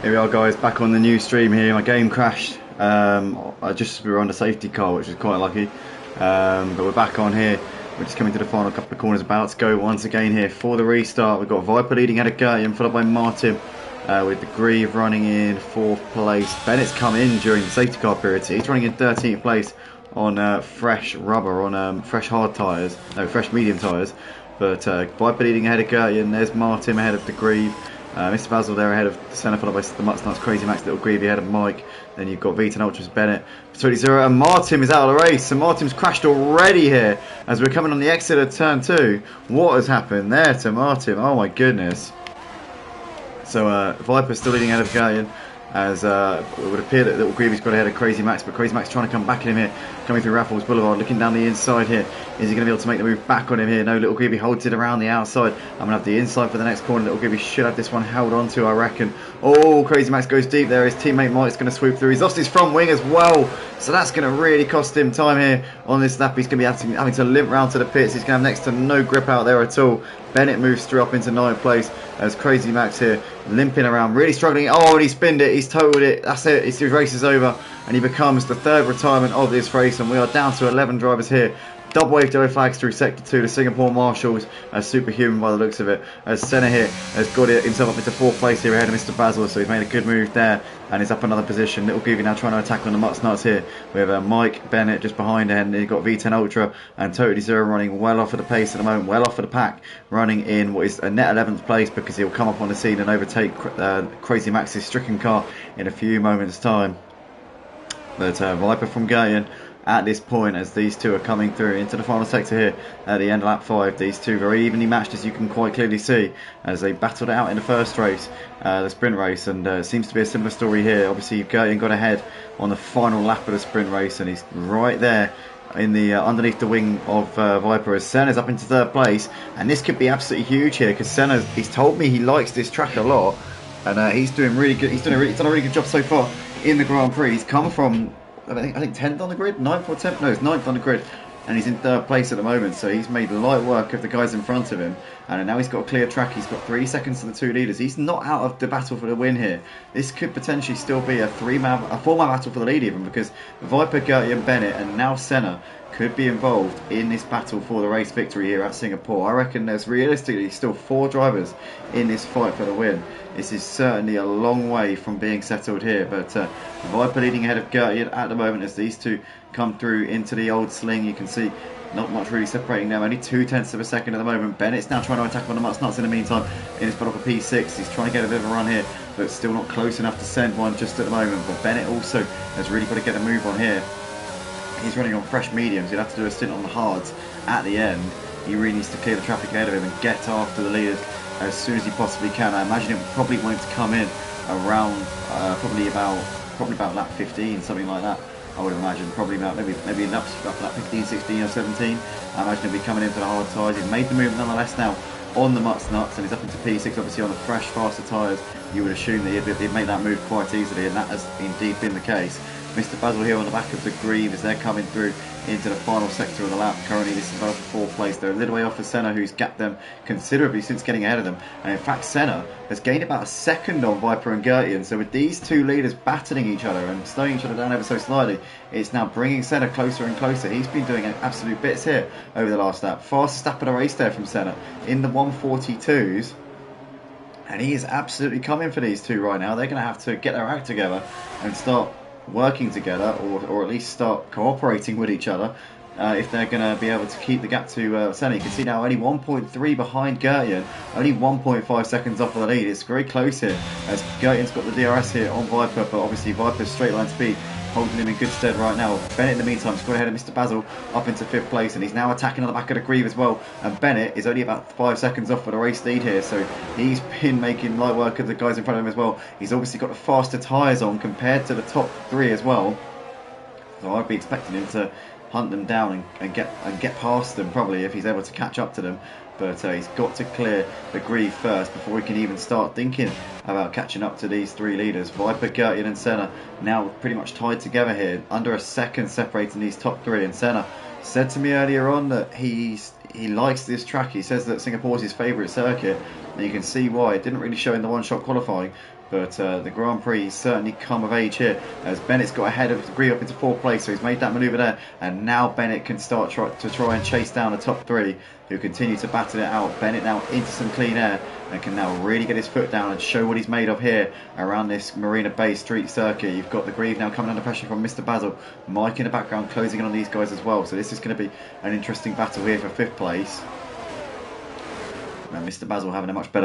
Here we are, guys, back on the new stream here. My game crashed. We were on the safety car, which is quite lucky. But we're back on here. We're just coming to the final couple of corners, about to go once again here for the restart. We've got Viper leading ahead of Gertian, followed by Martin with the Grieve running in 4th place. Bennett's come in during the safety car period, so he's running in 13th place on fresh rubber, on fresh hard tyres, no, fresh medium tyres. But Viper leading ahead of Gertian. There's Martin ahead of the Grieve. Mr. Basil there ahead of Senna, followed by the Mutsnuts, Crazy Max, Little Greavy ahead of Mike. Then you've got V10 Ultras, Bennett, 20-0, and Martin is out of the race. So Martin's crashed already here as we're coming on the exit of turn 2. What has happened there to Martin? Oh my goodness. So Viper's still leading ahead of Gertian, as it would appear that Little Greavy's got ahead of Crazy Max, but Crazy Max trying to come back at him here, coming through Raffles Boulevard, looking down the inside here. Is he going to be able to make the move back on him here? No, Little Greavy holds it around the outside. I'm going to have the inside for the next corner. Little Greavy should have this one held on to, I reckon. Oh, Crazy Max goes deep there. His teammate Mike's going to swoop through. He's lost his front wing as well, so that's going to really cost him time here on this lap. He's going to be having to limp round to the pits. He's going to have next to no grip out there at all. Bennett moves through up into 9th place as Crazy Max here limping around, really struggling. Oh, and he spinned it. He's totaled it. That's it. His race is over, and he becomes the 3rd retirement of this race, and we are down to 11 drivers here. Double wave yellow flags through Sector 2. The Singapore Marshals are superhuman by the looks of it. As Senna here has got it himself up into 4th place here ahead of Mr. Basil. So he's made a good move there and is up another position. Little Goofy now trying to attack on the Mutsnuts here. We have Mike Bennett just behind, and you've got V10 Ultra and Totally Zero running well off of the pace at the moment, well off of the pack, running in what is a net 11th place, because he'll come up on the scene and overtake Crazy Max's stricken car in a few moments' time. But Viper from Gertian at this point, as these two are coming through into the final sector here at the end of lap 5. These two very evenly matched, as you can quite clearly see, as they battled it out in the first race, the sprint race, and it seems to be a similar story here. Obviously Gertian got ahead on the final lap of the sprint race, and he's right there in the underneath the wing of Viper, as Senna's up into 3rd place, and this could be absolutely huge here, because he's told me he likes this track a lot, and he's doing really good. He's done a really good job so far in the Grand Prix. He's come from I think 10th on the grid, 9th or 10th? No, it's 9th on the grid, and he's in 3rd place at the moment, so he's made light work of the guys in front of him, and now he's got a clear track. He's got 3 seconds to the 2 leaders. He's not out of the battle for the win here. This could potentially still be a 4-man battle for the lead even, because Viper, Gertian, Bennett and now Senna could be involved in this battle for the race victory here at Singapore. I reckon there's realistically still 4 drivers in this fight for the win. This is certainly a long way from being settled here, but Viper leading ahead of Gertian at the moment as these two come through into the old sling. You can see not much really separating them, only 0.2 of a second at the moment. Bennett's now trying to attack on the Mutsnuts in the meantime in his battle for P6. He's trying to get a bit of a run here, but still not close enough to send one just at the moment. But Bennett also has really got to get a move on here. He's running on fresh mediums. He'll have to do a stint on the hards at the end. He really needs to clear the traffic ahead of him and get after the leaders as soon as he possibly can. I imagine it probably won't come in around probably about lap 15, something like that. I would imagine probably about maybe lap 15, 16 or 17. I imagine he'll be coming in for the hard tyres. He's made the move nonetheless now on the Mutsnuts, and he's up into P6 obviously on the fresh faster tyres. You would assume that he'd make that move quite easily, and that has indeed been the case. Mr. Basil here on the back of the Grieve as they're coming through into the final sector of the lap. Currently this is about 4th place. They're a little way off of Senna, who's gapped them considerably since getting ahead of them. And in fact Senna has gained about a second on Viper and Gertian. So with these two leaders battling each other and slowing each other down ever so slightly, it's now bringing Senna closer and closer. He's been doing absolute bits here over the last lap. Fastest lap of the race there from Senna in the 142s. And he is absolutely coming for these two right now. They're going to have to get their act together and start working together, or at least start cooperating with each other if they're going to be able to keep the gap to Senna. You can see now only 1.3 behind Gertian, only 1.5 seconds off of the lead. It's very close here as Gertian's got the DRS here on Viper, but obviously Viper's straight line speed holding him in good stead right now. Bennett in the meantime has got ahead of Mr. Basil up into 5th place, and he's now attacking on the back of the Grieve as well, and Bennett is only about 5 seconds off for the race lead here, so he's been making light work of the guys in front of him as well. He's obviously got the faster tyres on compared to the top 3 as well, so I'd be expecting him to hunt them down and get past them probably if he's able to catch up to them. But he's got to clear the Grieve first before he can even start thinking about catching up to these 3 leaders. Viper, Gertian and Senna now pretty much tied together here, under a second separating these top 3. And Senna said to me earlier on that he likes this track. He says that Singapore's his favourite circuit, and you can see why. It didn't really show in the one-shot qualifying, But the Grand Prix certainly come of age here, as Bennett's got ahead of Gree up into 4th place, so he's made that manoeuvre there, and now Bennett can start to try and chase down the top 3, who continue to battle it out. Bennett now into some clean air, and can now really get his foot down and show what he's made of here around this Marina Bay street circuit. You've got the Grieve now coming under pressure from Mr. Basil, Mike in the background closing in on these guys as well, so this is going to be an interesting battle here for 5th place. And Mr. Basil having a much better